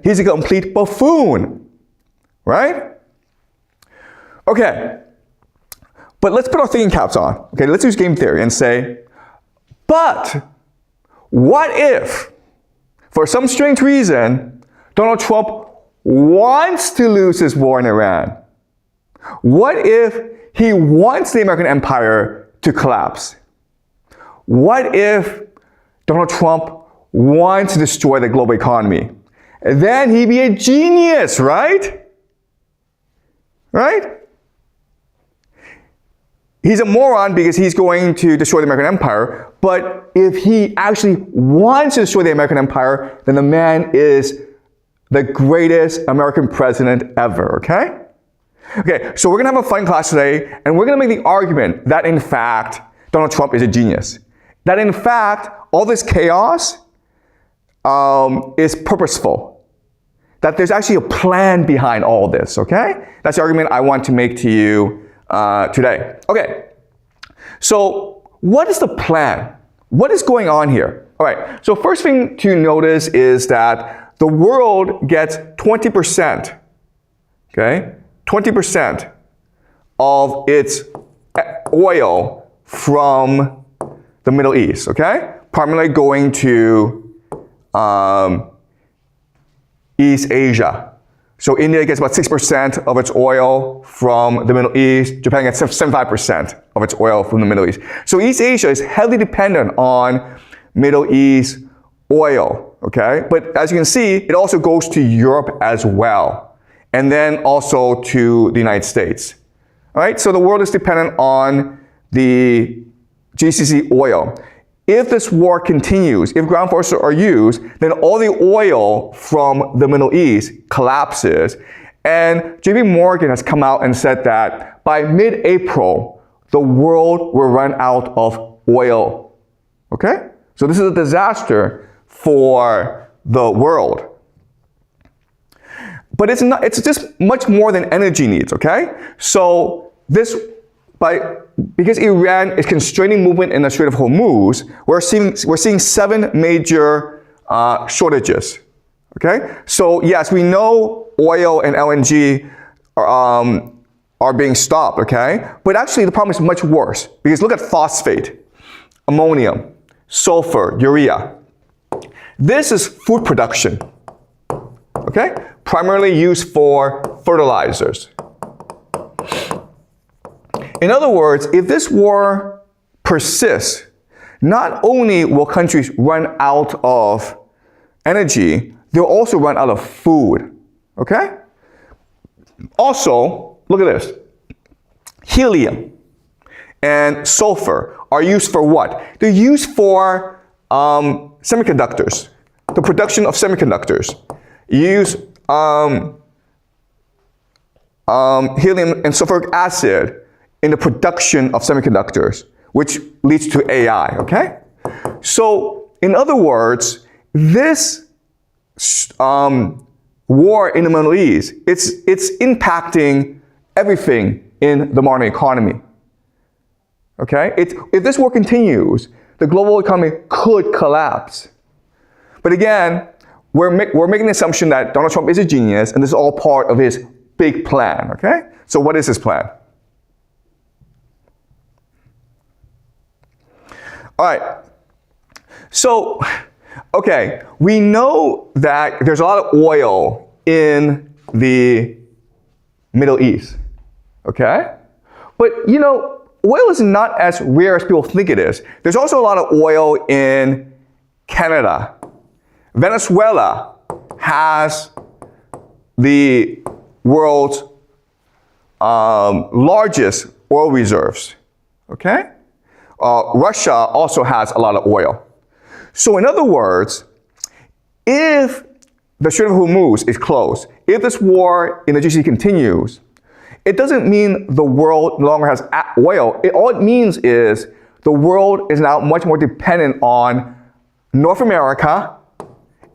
he's a complete buffoon, right? Okay, but let's put our thinking caps on. Okay, let's use game theory and say, but what if, for some strange reason, Donald Trump wants to lose his war in Iran? What if he wants the American empire to collapse? What if Donald Trump wants to destroy the global economy? Then he'd be a genius, right? Right? He's a moron because he's going to destroy the American empire, but if he actually wants to destroy the American empire, then the man is the greatest American president ever, okay? Okay, so we're gonna have a fun class today, and we're gonna make the argument that in fact, Donald Trump is a genius. That in fact, all this chaos is purposeful. That there's actually a plan behind all this, okay? That's the argument I want to make to you today. Okay, so what is the plan? What is going on here? All right, so first thing to notice is that the world gets 20%, okay? 20% of its oil from the Middle East, okay? Primarily going to East Asia. So India gets about 6% of its oil from the Middle East. Japan gets 75% of its oil from the Middle East. So East Asia is heavily dependent on Middle East oil, okay? But as you can see, it also goes to Europe as well, and then also to the United States. All right, so the world is dependent on the GCC oil. If this war continues, if ground forces are used, then all the oil from the Middle East collapses. And JP Morgan has come out and said that by mid-April, the world will run out of oil. Okay? So this is a disaster for the world. But it's just much more than energy needs, okay? So because Iran is constraining movement in the Strait of Hormuz, we're seeing 7 major shortages. Okay, so yes, we know oil and LNG are being stopped. Okay, but actually the problem is much worse because look at phosphate, ammonium, sulfur, urea. This is food production. Okay, primarily used for fertilizers. In other words, if this war persists, not only will countries run out of energy, they'll also run out of food, okay? Also, look at this. Helium and sulfur are used for what? They're used for semiconductors, the production of semiconductors. You use helium and sulfuric acid in the production of semiconductors, which leads to AI, okay? So, in other words, this war in the Middle East, it's impacting everything in the modern economy, okay? If this war continues, the global economy could collapse. But again, we're making the assumption that Donald Trump is a genius, and this is all part of his big plan, okay? So what is his plan? All right, so, okay, we know that there's a lot of oil in the Middle East, okay? But, you know, oil is not as rare as people think it is. There's also a lot of oil in Canada. Venezuela has the world's largest oil reserves, okay? Russia also has a lot of oil. So in other words, if the Strait of Hormuz is closed, if this war in the GCC continues, it doesn't mean the world no longer has oil. All it means is the world is now much more dependent on North America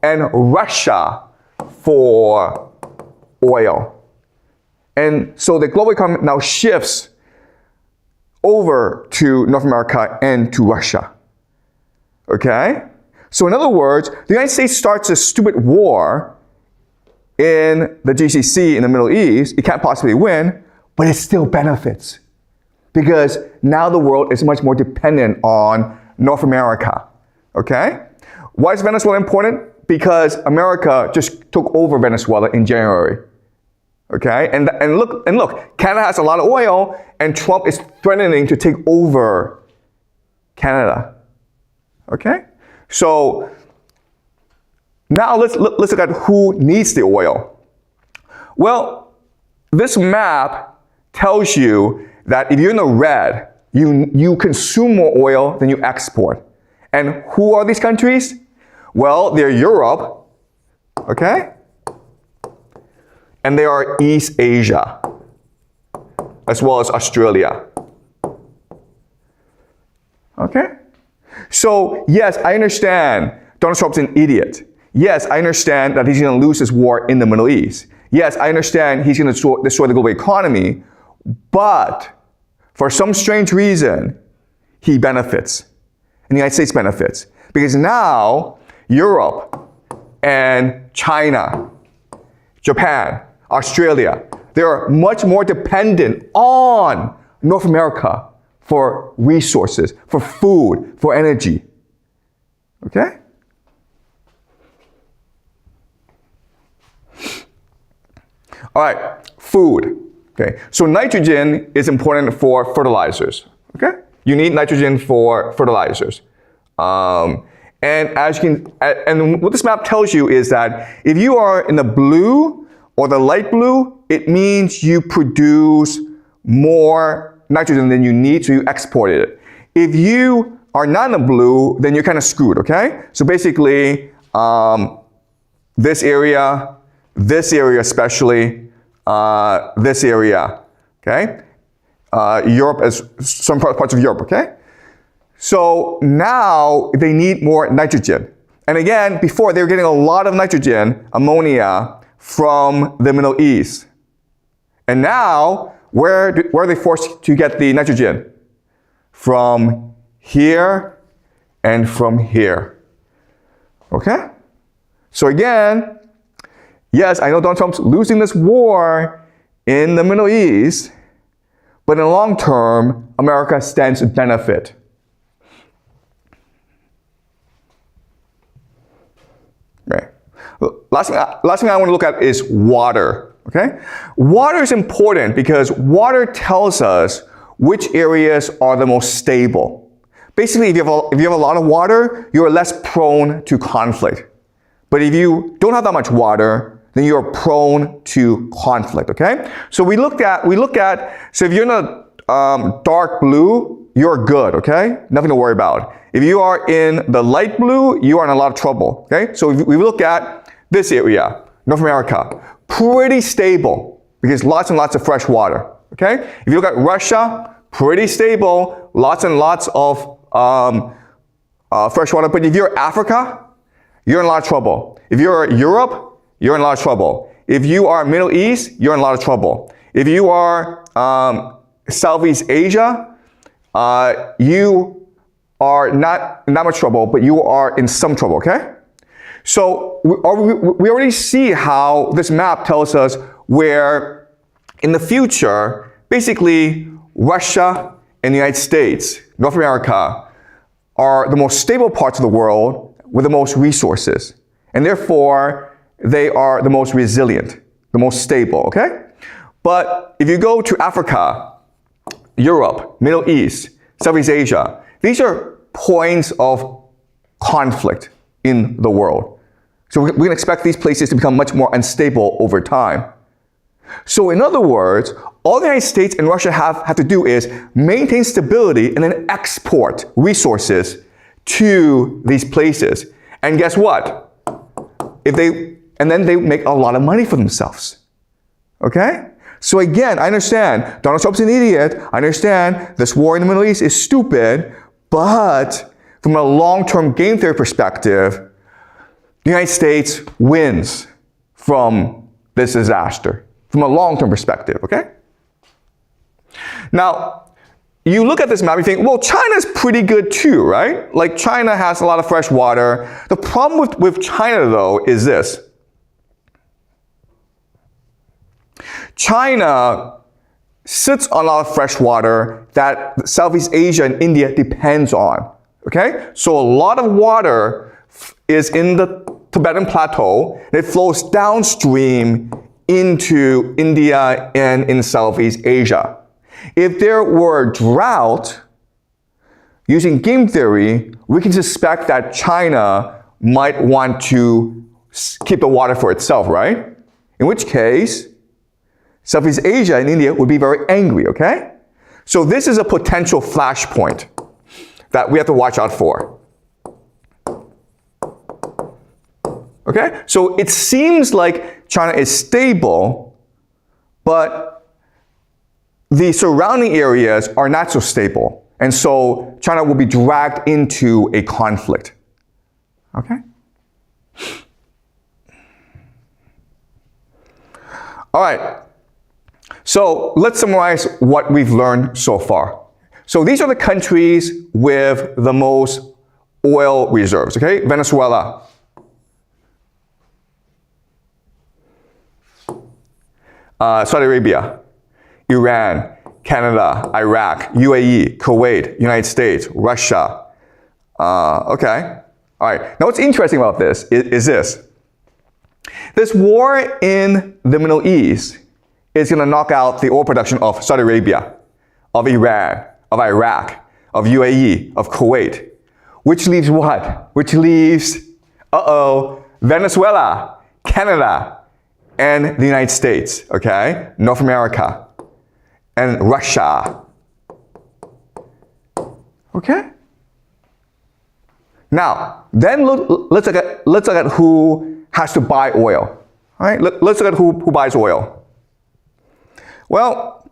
and Russia for oil. And so the global economy now shifts over to North America and to Russia. Okay? So in other words, the United States starts a stupid war in the GCC in the Middle East, it can't possibly win, but it still benefits. Because now the world is much more dependent on North America, okay? Why is Venezuela important? Because America just took over Venezuela in January, okay? And look, Canada has a lot of oil, and Trump is threatening to take over Canada, okay? So now let's look at who needs the oil. Well, this map tells you that if you're in the red, you consume more oil than you export. And who are these countries? Well, they're Europe, okay? And they are East Asia, as well as Australia. Okay? So, yes, I understand Donald Trump's an idiot. Yes, I understand that he's going to lose this war in the Middle East. Yes, I understand he's going to destroy the global economy. But for some strange reason, he benefits. And the United States benefits. Because now, Europe and China, Japan, Australia, they're much more dependent on North America for resources, for food, for energy. Okay? All right, food. Okay, so nitrogen is important for fertilizers. Okay, you need nitrogen for fertilizers. And as you can, and what this map tells you is that if you are in the blue or the light blue, it means you produce more nitrogen than you need, so you export it. If you are not in the blue, then you're kind of screwed. Okay, so basically, this area especially, this area, okay? Europe, as some parts of Europe, okay? So now they need more nitrogen. And again, before they were getting a lot of nitrogen, ammonia, from the Middle East. And now, where are they forced to get the nitrogen? From here and from here. Okay? So again, yes, I know Donald Trump's losing this war in the Middle East, but in the long term, America stands to benefit. Okay. Last thing I want to look at is water. Okay? Water is important because water tells us which areas are the most stable. Basically, if you have a lot of water, you're less prone to conflict. But if you don't have that much water, then you're prone to conflict, okay? So we look at, so if you're in a dark blue, you're good, okay? Nothing to worry about. If you are in the light blue, you are in a lot of trouble, okay? So if we look at this area, North America, pretty stable because lots and lots of fresh water, okay? If you look at Russia, pretty stable, lots and lots of fresh water. But if you're Africa, you're in a lot of trouble. If you're Europe, you're in a lot of trouble. If you are Middle East, you're in a lot of trouble. If you are Southeast Asia, you are not in that much trouble, but you are in some trouble, okay? So we already see how this map tells us where in the future, basically Russia and the United States, North America, are the most stable parts of the world with the most resources. And therefore, they are the most resilient, the most stable, okay? But if you go to Africa, Europe, Middle East, Southeast Asia, these are points of conflict in the world. So we can expect these places to become much more unstable over time. So in other words, all the United States and Russia have to do is maintain stability and then export resources to these places. And guess what? And then they make a lot of money for themselves. Okay? So again, I understand Donald Trump's an idiot. I understand this war in the Middle East is stupid. But from a long-term game theory perspective, the United States wins from this disaster. From a long-term perspective, okay? Now, you look at this map, you think, well, China's pretty good too, right? Like China has a lot of fresh water. The problem with China, though, is this. China sits on a lot of fresh water that Southeast Asia and India depends on. Okay? So a lot of water is in the Tibetan Plateau, and it flows downstream into India and in Southeast Asia. If there were a drought, using game theory, we can suspect that China might want to keep the water for itself, right? In which case, Southeast Asia and India would be very angry, okay? So this is a potential flashpoint that we have to watch out for. Okay? So it seems like China is stable, but the surrounding areas are not so stable. And so China will be dragged into a conflict. Okay? All right. So let's summarize what we've learned so far. So these are the countries with the most oil reserves, okay? Venezuela, Saudi Arabia, Iran, Canada, Iraq, UAE, Kuwait, United States, Russia. Okay. All right. Now what's interesting about this is this. This war in the Middle East is going to knock out the oil production of Saudi Arabia, of Iran, of Iraq, of UAE, of Kuwait. Which leaves what? Which leaves, Venezuela, Canada, and the United States, okay? North America, and Russia. Okay? Now, then let's look at who has to buy oil. All right? Let's look at who buys oil. Well,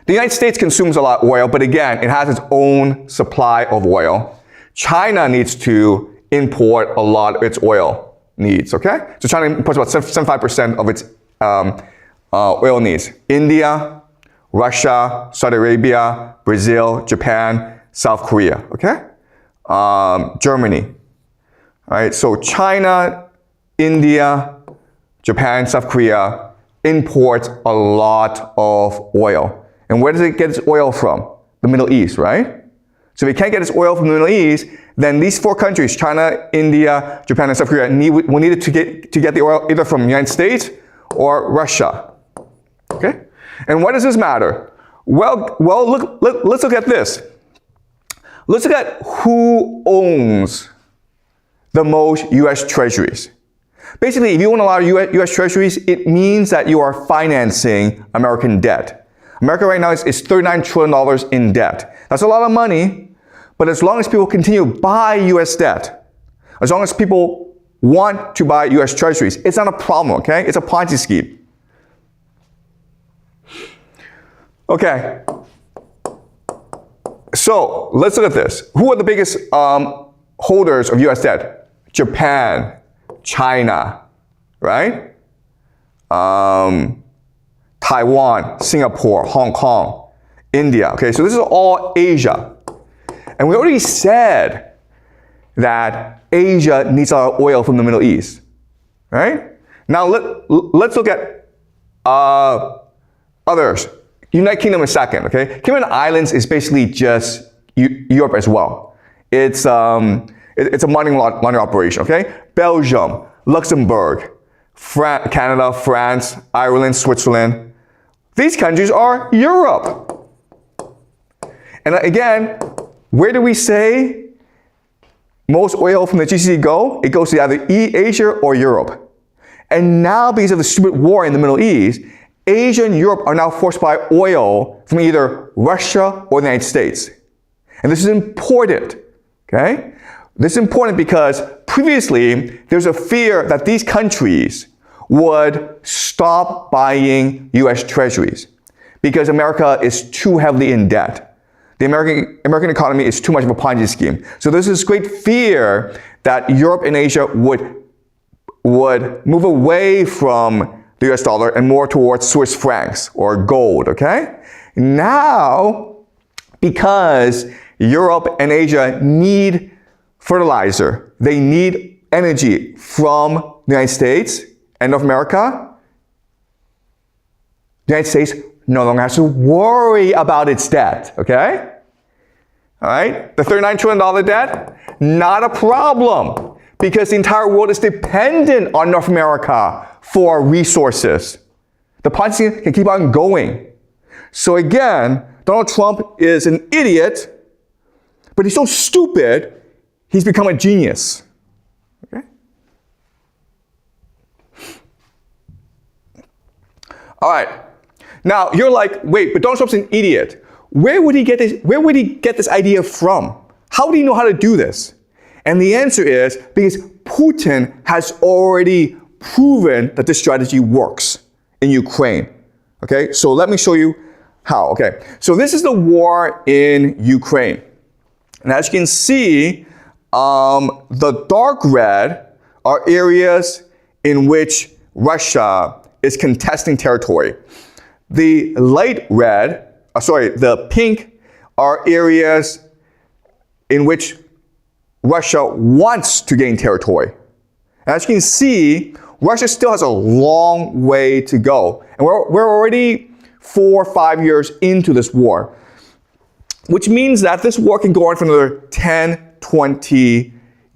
the United States consumes a lot of oil, but again, it has its own supply of oil. China needs to import a lot of its oil needs, okay? So China imports about 75% of its oil needs. India, Russia, Saudi Arabia, Brazil, Japan, South Korea, okay? Germany. All right, so China, India, Japan, South Korea imports a lot of oil. And where does it get its oil from? The Middle East, right? So if it can't get its oil from the Middle East, then these four countries, China, India, Japan, and South Korea, will need to get the oil either from the United States or Russia. Okay? And why does this matter? Well, let's look at this. Let's look at who owns the most U.S. treasuries. Basically, if you own a lot of U.S. treasuries, it means that you are financing American debt. America right now is $39 trillion in debt. That's a lot of money, but as long as people continue to buy U.S. debt, as long as people want to buy U.S. treasuries, it's not a problem, okay? It's a Ponzi scheme. Okay. So, let's look at this. Who are the biggest holders of U.S. debt? Japan, China, right? Taiwan, Singapore, Hong Kong, India. Okay, so this is all Asia. And we already said that Asia needs a lot of oil from the Middle East, right? Now let's look at others. United Kingdom is second, okay? Cayman Islands is basically just Europe as well. It's a money laundering operation, okay? Belgium, Luxembourg, Canada, France, Ireland, Switzerland. These countries are Europe. And again, where do we say most oil from the GCC go? It goes to either Asia or Europe. And now, because of the stupid war in the Middle East, Asia and Europe are now forced to buy oil from either Russia or the United States. And this is important, okay? This is important because previously, there's a fear that these countries would stop buying U.S. treasuries because America is too heavily in debt. The American economy is too much of a Ponzi scheme. So there's this great fear that Europe and Asia would move away from the U.S. dollar and more towards Swiss francs or gold, okay? Now, because Europe and Asia need fertilizer, they need energy from the United States and North America, the United States no longer has to worry about its debt, okay? All right, the $39 trillion debt, not a problem, because the entire world is dependent on North America for resources. The Ponzi can keep on going. So again, Donald Trump is an idiot, but he's so stupid, he's become a genius. Okay? All right. Now you're like, wait, but Donald Trump's an idiot. Where would he get this idea from? How would he know how to do this? And the answer is because Putin has already proven that this strategy works in Ukraine. Okay, so let me show you how. Okay, so this is the war in Ukraine. And as you can see, the dark red are areas in which Russia is contesting territory. The light red, the pink are areas in which Russia wants to gain territory. And as you can see, Russia still has a long way to go. And we're already 4 or 5 years into this war, which means that this war can go on for another 10, 20